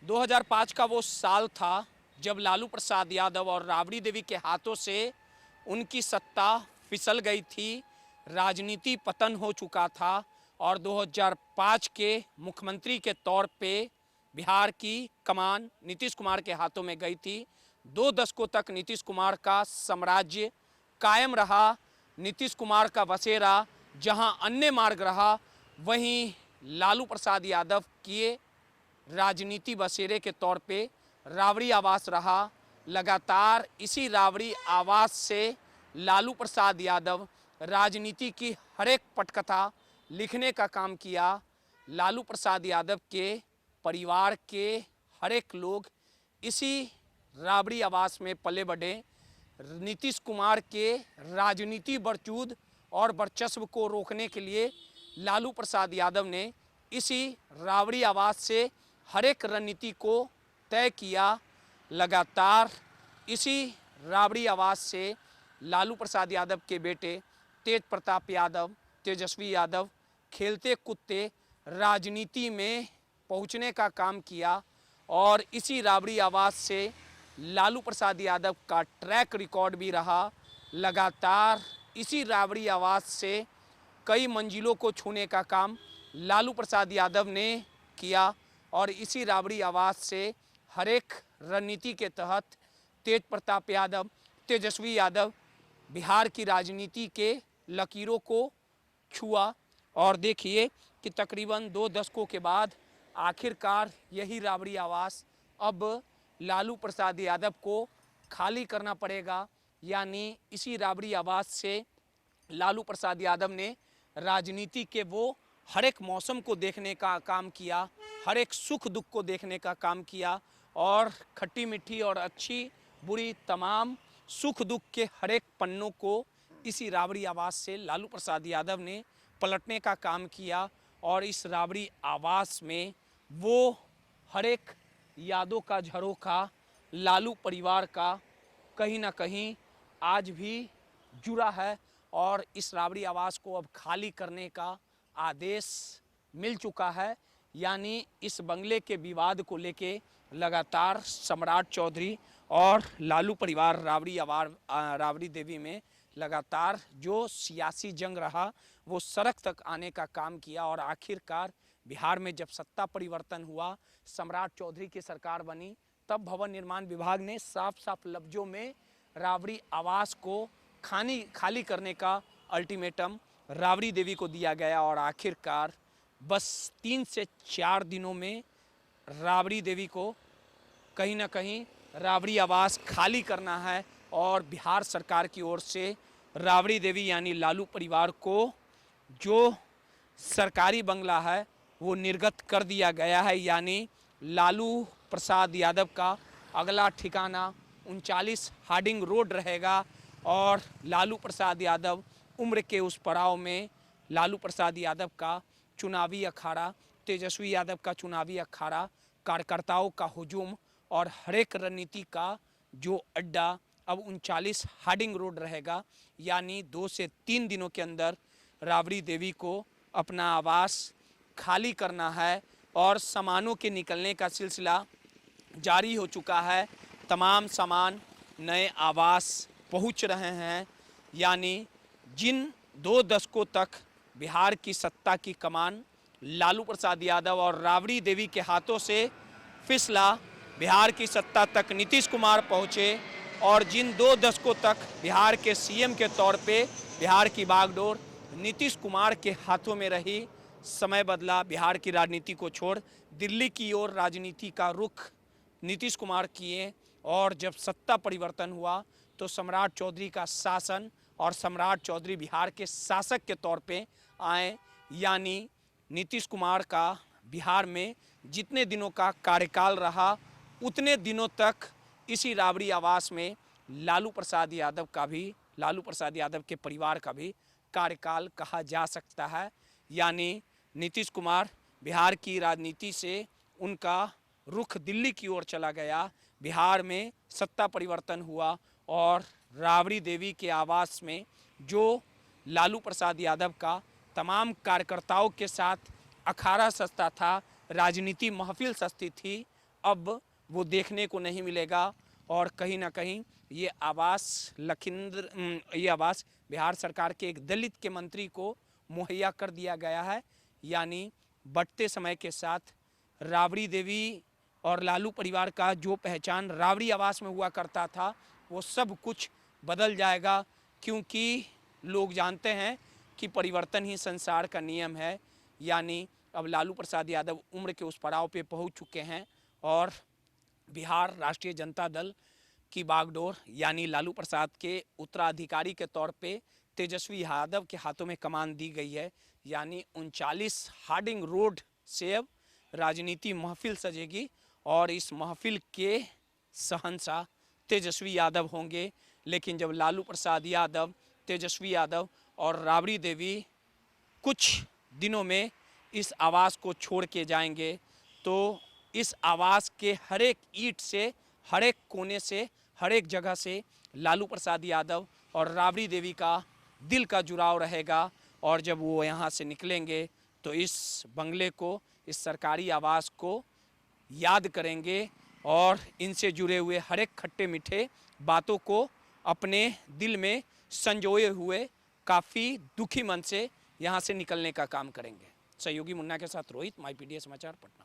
2005 का वो साल था जब लालू प्रसाद यादव और राबड़ी देवी के हाथों से उनकी सत्ता फिसल गई थी, राजनीति पतन हो चुका था और 2005 के मुख्यमंत्री के तौर पे बिहार की कमान नीतीश कुमार के हाथों में गई थी। 2 दशकों तक नीतीश कुमार का साम्राज्य कायम रहा। नीतीश कुमार का बसेरा जहां अन्य मार्ग रहा, वहीं लालू प्रसाद यादव के राजनीति बसेरे के तौर पे राबड़ी आवास रहा। लगातार इसी राबड़ी आवास से लालू प्रसाद यादव राजनीति की हर एक पटकथा लिखने का काम किया। लालू प्रसाद यादव के परिवार के हर एक लोग इसी राबड़ी आवास में पले बढ़े। नीतीश कुमार के राजनीति बरचूद और वर्चस्व को रोकने के लिए लालू प्रसाद यादव ने इसी राबड़ी आवास से हर एक रणनीति को तय किया। लगातार इसी राबड़ी आवास से लालू प्रसाद यादव के बेटे तेज प्रताप यादव, तेजस्वी यादव खेलते कूदते राजनीति में पहुंचने का काम किया और इसी राबड़ी आवास से लालू प्रसाद यादव का ट्रैक रिकॉर्ड भी रहा। लगातार इसी राबड़ी आवास से कई मंजिलों को छूने का काम लालू प्रसाद यादव ने किया और इसी राबड़ी आवास से हर एक रणनीति के तहत तेज प्रताप यादव, तेजस्वी यादव बिहार की राजनीति के लकीरों को छुआ। और देखिए कि तकरीबन 2 दशकों के बाद आखिरकार यही राबड़ी आवास अब लालू प्रसाद यादव को खाली करना पड़ेगा। यानी इसी राबड़ी आवास से लालू प्रसाद यादव ने राजनीति के वो हर एक मौसम को देखने का काम किया, हर एक सुख दुख को देखने का काम किया और खट्टी मीठी और अच्छी बुरी तमाम सुख दुख के हर एक पन्नों को इसी राबड़ी आवास से लालू प्रसाद यादव ने पलटने का काम किया। और इस राबड़ी आवास में वो हर एक यादों का झरोखा लालू परिवार का कहीं ना कहीं आज भी जुड़ा है और इस राबड़ी आवास को अब खाली करने का आदेश मिल चुका है। यानी इस बंगले के विवाद को लेके लगातार सम्राट चौधरी और लालू परिवार राबड़ी देवी में लगातार जो सियासी जंग रहा वो सड़क तक आने का काम किया और आखिरकार बिहार में जब सत्ता परिवर्तन हुआ, सम्राट चौधरी की सरकार बनी, तब भवन निर्माण विभाग ने साफ साफ लफ्जों में राबड़ी आवास को खाली करने का अल्टीमेटम राबड़ी देवी को दिया गया और आखिरकार बस 3 से 4 दिनों में राबड़ी देवी को कहीं ना कहीं राबड़ी आवास खाली करना है और बिहार सरकार की ओर से राबड़ी देवी यानी लालू परिवार को जो सरकारी बंगला है वो निर्गत कर दिया गया है। यानी लालू प्रसाद यादव का अगला ठिकाना 39 हार्डिंग रोड रहेगा और लालू प्रसाद यादव उम्र के उस पड़ाव में लालू प्रसाद यादव का चुनावी अखाड़ा, तेजस्वी यादव का चुनावी अखाड़ा, कार्यकर्ताओं का हुजूम और हर एक रणनीति का जो अड्डा अब 39 हार्डिंग रोड रहेगा। यानी 2 से 3 दिनों के अंदर राबड़ी देवी को अपना आवास खाली करना है और सामानों के निकलने का सिलसिला जारी हो चुका है। तमाम सामान नए आवास पहुंच रहे हैं। यानी जिन 2 दशकों तक बिहार की सत्ता की कमान लालू प्रसाद यादव और राबड़ी देवी के हाथों से फिसला, बिहार की सत्ता तक नीतीश कुमार पहुंचे और जिन 2 दशकों तक बिहार के सीएम के तौर पे बिहार की बागडोर नीतीश कुमार के हाथों में रही, समय बदला, बिहार की राजनीति को छोड़ दिल्ली की ओर राजनीति का रुख नीतीश कुमार किए और जब सत्ता परिवर्तन हुआ तो सम्राट चौधरी का शासन और सम्राट चौधरी बिहार के शासक के तौर पे आए। यानी नीतीश कुमार का बिहार में जितने दिनों का कार्यकाल रहा उतने दिनों तक इसी राबड़ी आवास में लालू प्रसाद यादव के परिवार का भी कार्यकाल कहा जा सकता है। यानी नीतीश कुमार बिहार की राजनीति से उनका रुख दिल्ली की ओर चला गया, बिहार में सत्ता परिवर्तन हुआ और राबड़ी देवी के आवास में जो लालू प्रसाद यादव का तमाम कार्यकर्ताओं के साथ अखाड़ा सजता था, राजनीति महफिल सजती थी, अब वो देखने को नहीं मिलेगा। और कहीं ना कहीं ये आवास ये आवास बिहार सरकार के एक दलित के मंत्री को मुहैया कर दिया गया है। यानी बढ़ते समय के साथ राबड़ी देवी और लालू परिवार का जो पहचान राबड़ी आवास में हुआ करता था वो सब कुछ बदल जाएगा, क्योंकि लोग जानते हैं कि परिवर्तन ही संसार का नियम है। यानी अब लालू प्रसाद यादव उम्र के उस पड़ाव पे पहुंच चुके हैं और बिहार राष्ट्रीय जनता दल की बागडोर यानी लालू प्रसाद के उत्तराधिकारी के तौर पे तेजस्वी यादव के हाथों में कमान दी गई है। यानी 39 हार्डिंग रोड से अब राजनीति महफिल सजेगी और इस महफिल के शहंशाह तेजस्वी यादव होंगे। लेकिन जब लालू प्रसाद यादव, तेजस्वी यादव और राबड़ी देवी कुछ दिनों में इस आवास को छोड़ के जाएंगे तो इस आवास के हर एक ईंट से, हर एक कोने से, हर एक जगह से लालू प्रसाद यादव और राबड़ी देवी का दिल का जुड़ाव रहेगा। और जब वो यहाँ से निकलेंगे तो इस बंगले को, इस सरकारी आवास को याद करेंगे और इनसे जुड़े हुए हर एक खट्टे मीठे बातों को अपने दिल में संजोए हुए काफ़ी दुखी मन से यहाँ से निकलने का काम करेंगे। सहयोगी मुन्ना के साथ रोहित, माई पीडीए समाचार, पटना।